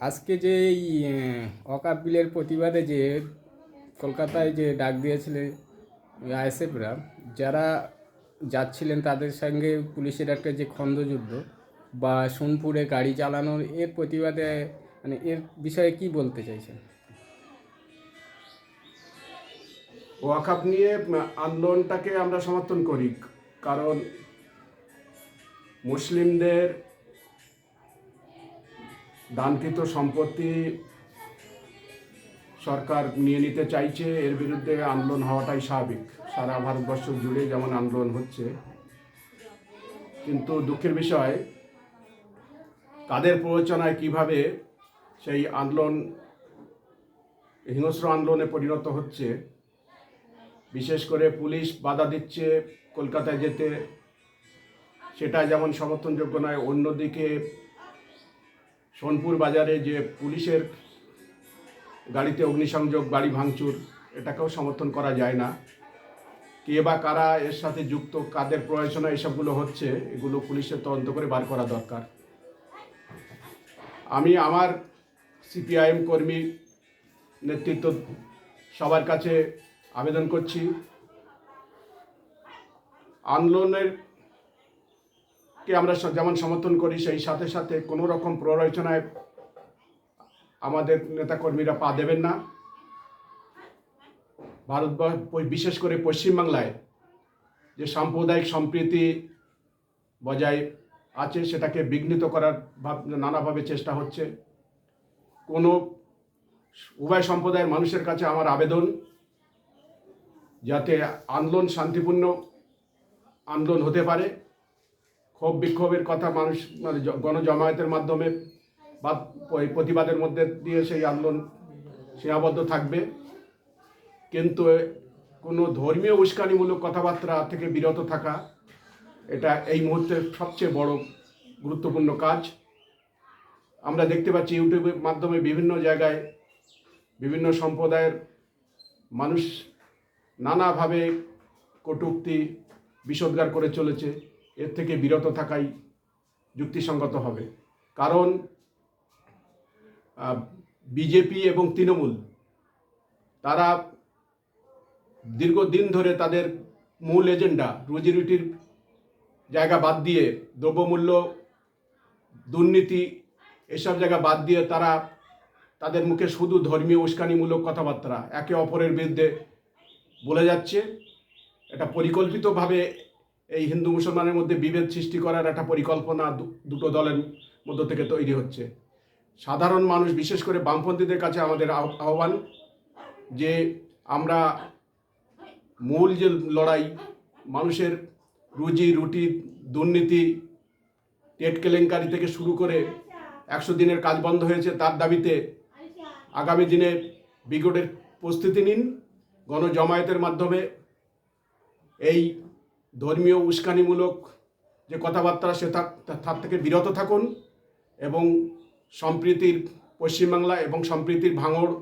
আজকে যে এই ওয়াকআপ বিলের প্রতিবাদে যে কলকাতায় যে ডাক দিয়েছিলেন আইএসএফরা, যারা যাচ্ছিলেন তাদের সঙ্গে পুলিশের একটা যে খন্দযুদ্ধ বা সোনপুরে গাড়ি চালানোর, এর প্রতিবাদে মানে এর বিষয়ে কি বলতে চাইছেন? ওয়াকআপ নিয়ে আন্দোলনটাকে আমরা সমর্থন করি, কারণ মুসলিমদের দানকৃত সম্পত্তি সরকার নিয়ে নিতে চাইছে, এর বিরুদ্ধে আন্দোলন হওয়াটাই স্বাভাবিক। সারা ভারতবর্ষ জুড়ে যেমন আন্দোলন হচ্ছে, কিন্তু দুঃখের বিষয় তাদের প্ররোচনায় কিভাবে সেই আন্দোলন হিংস্র আন্দোলনে পরিণত হচ্ছে। বিশেষ করে পুলিশ বাধা দিচ্ছে কলকাতায় যেতে, সেটা যেমন সমর্থনযোগ্য নয়। অন্যদিকে সোনপুর বাজারে যে পুলিশের গাড়িতে অগ্নিসংযোগ, বাড়ি ভাঙচুর, এটাকেও সমর্থন করা যায় না। কে বা কারা এর সাথে যুক্ত, কাদের প্রয়োজনে এসবগুলো হচ্ছে, এগুলো পুলিশের তদন্ত করে বার করা দরকার। আমি আমার সিপিআইএম কর্মী নেতৃত্ব সবার কাছে আবেদন করছি, আন্দোলনের কে আমরা যেমন সমর্থন করি, সেই সাথে সাথে কোনো রকম প্ররোচনায় আমাদের নেতাকর্মীরা পা দেবেন না। বিশেষ করে পশ্চিমবাংলায় যে সাম্প্রদায়িক সম্প্রীতি বজায় আছে, সেটাকে বিঘ্নিত করার নানাভাবে চেষ্টা হচ্ছে। উভয় সম্প্রদায়ের মানুষের কাছে আমার আবেদন, যাতে আন্দোলন শান্তিপূর্ণ আন্দোলন হতে পারে। ক্ষোভ বিক্ষোভের কথা মানুষ গণজমায়েতের মাধ্যমে বা প্রতিবাদের মধ্যে দিয়ে সেই আন্দোলন সীমাবদ্ধ থাকবে, কিন্তু কোনো ধর্মীয় উস্কানিমূলক কথাবার্তা থেকে বিরত থাকা, এটা এই মুহূর্তে সবচেয়ে বড় গুরুত্বপূর্ণ কাজ। আমরা দেখতে পাচ্ছি ইউটিউবের মাধ্যমে বিভিন্ন জায়গায় বিভিন্ন সম্প্রদায়ের মানুষ নানাভাবে কটূক্তি বিষোদ্গার করে চলেছে। এর থেকে বিরত থাকাই যুক্তিসঙ্গত হবে, কারণ বিজেপি এবং তৃণমূল তারা দীর্ঘদিন ধরে তাদের মূল এজেন্ডা রুজি রুটির জায়গা বাদ দিয়ে, দ্রব্যমূল্য, দুর্নীতি, এসব জায়গা বাদ দিয়ে তারা তাদের মুখে শুধু ধর্মীয় উস্কানিমূলক কথাবার্তা একে অপরের বিরুদ্ধে বলে যাচ্ছে। এটা পরিকল্পিতভাবে এই হিন্দু মুসলমানের মধ্যে বিভেদ সৃষ্টি করার একটা পরিকল্পনা দুটো দলের মধ্য থেকে তৈরি হচ্ছে। সাধারণ মানুষ, বিশেষ করে বামপন্থীদের কাছে আমাদের আহ্বান যে আমরা মূল যে লড়াই, মানুষের রুজি রুটি, দুর্নীতি, টেট কেলেঙ্কারি থেকে শুরু করে 100 দিনের কাজ বন্ধ হয়েছে, তার দাবিতে আগামী দিনে বিগটের প্রস্তুতি নিন। গণজমায়েতের মাধ্যমে এই ধর্মীয় উস্কানিমূলক যে কথাবার্তা, তার থেকে বিরত থাকুন এবং সম্প্রীতির পশ্চিমবাংলা এবং সম্প্রীতির ভাঙড়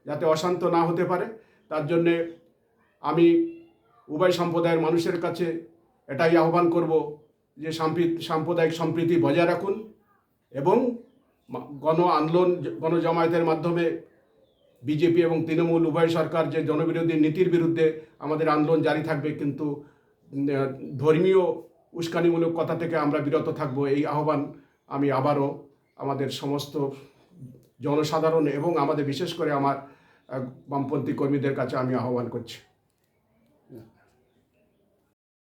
যাতে অশান্ত না হতে পারে, তার জন্যে আমি উভয় সম্প্রদায়ের মানুষের কাছে এটাই আহ্বান করব যে সাম্প্রদায়িক সম্প্রীতি বজায় রাখুন এবং গণজমায়েতের মাধ্যমে বিজেপি এবং তৃণমূল উভয় সরকার যে জনবিরোধী নীতির বিরুদ্ধে আমাদের আন্দোলন জারি থাকবে, কিন্তু ধর্মীয় উস্কানিমূলক কথা থেকে আমরা বিরত থাকব। এই আহ্বান আমি আবারও আমাদের সমস্ত জনসাধারণ এবং আমাদের বিশেষ করে আমার বামপন্থী কর্মীদের কাছে আমি আহ্বান করছি।